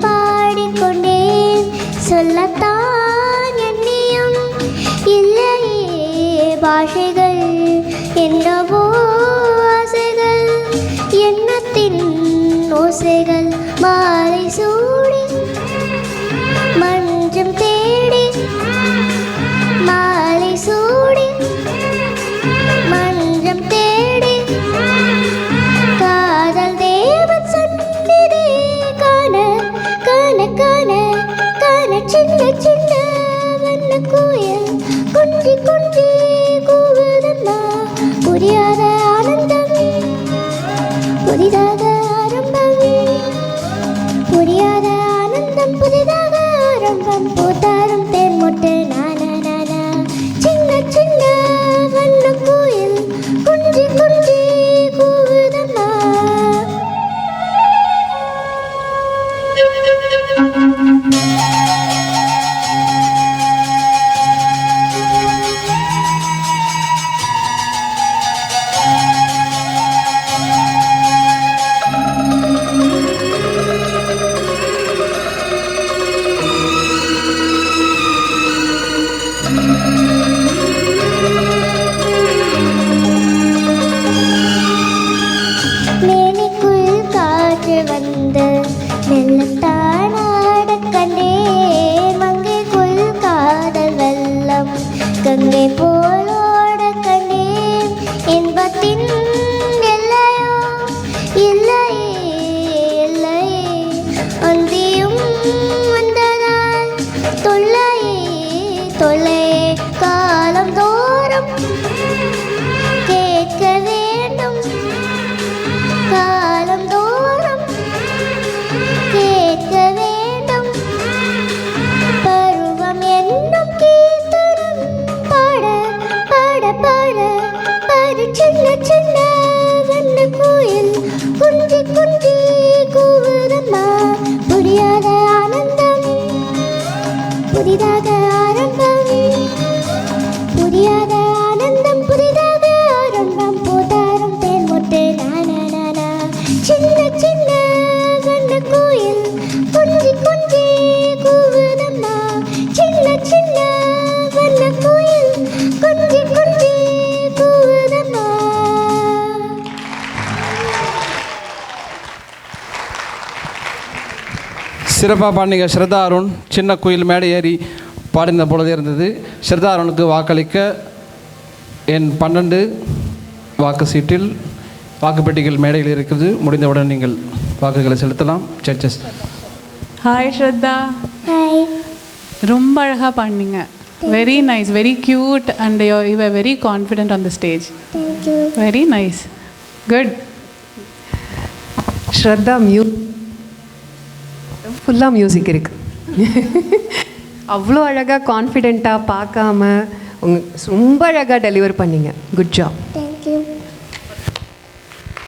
பாடிக்கொண்டேன் சொல்லத்தான் எண்ணியும் இல்லையே பாஷைகள் என்னவோ ஆசைகள் எண்ணத்தின் ஓசைகள் மாலை சூடி மஞ்சம் தேடி மாலை சூடி மஞ்சம் தேடி காதல் தேவன் சந்நிதி காண காண காண காண சின்ன சின்ன வண்ண கோயில் குஞ்சி குஞ்சி கூவுதம்மா புரியாத ஆனந்தம் புதிதாக ஆரம்பம் புரியாத ஆனந்தம் புதிதாக ஆரம்பம் பூத்தாரும் தேன் முட்டு நானா நானா சின்ன சின்ன வண்ண கோயில் குஞ்சி குஞ்சி கூவுதம்மா. மேனிக்குள் காற்று வந்து மெல்லத்தான் ஆடக் கண்டேன் மங்கைக்குள் காதல் வெள்ளம் கங்கை போல் ஓடக் கண்டேன் இன்பத்தின் எல்லையோ இல்லையே இல்லையே அந்தியும் வந்ததால் தொல்லையே தொல்லையே காலம் தோறும் கேட்க வேண்டும் காலம் தோறும் கேட்க வேண்டும் பருவம் என்னும் கீர்த்தனம் பாட பாட பாட பாடு சின்ன சின்ன வண்ண கோயில் குஞ்சி குஞ்சி கூவுதம்மா புரியாத ஆனந்தம் புதிதாக ஆரம்பம் புரியாத ஆனந்தம் புதிதாக ஆரம்பம் பூத்தாரும் தேன் முட்டு நானா நானா சின்ன சின்ன வண்ண கோயில் குஞ்சி குஞ்சி கூவுதம்மா சின்ன சின்ன வண்ண கோயில் குஞ்சி குஞ்சி கூவுதம்மா. சிறப்பாக பாடினீங்க ஸ்ரத்தா அருண். சின்ன குயில் மேடை ஏறி பாடின பொழுதே இருந்தது. ஸ்ரத்தா அருணுக்கு வாக்களிக்க என் 12 வாக்கு சீட்டில் வாக்குப்பெட்டிகள் மேடையில் இருக்கிறது. முடிந்தவுடன் நீங்கள் வாக்குகளை செலுத்தலாம். ஜட்ஜஸ். ஹாய் ஸ்ரத்தா. ஹாய். ரொம்ப அழகாக பாடினீங்க. Very nice, very cute and you are very confident on the stage. Thank you. Very nice, good. Shraddha ஃபுல்லாக மியூசிக் இருக்குது. அவ்வளோ அழகாக கான்ஃபிடெண்ட்டாக பார்க்காம ரொம்ப அழகாக டெலிவர் பண்ணீங்க. Good job.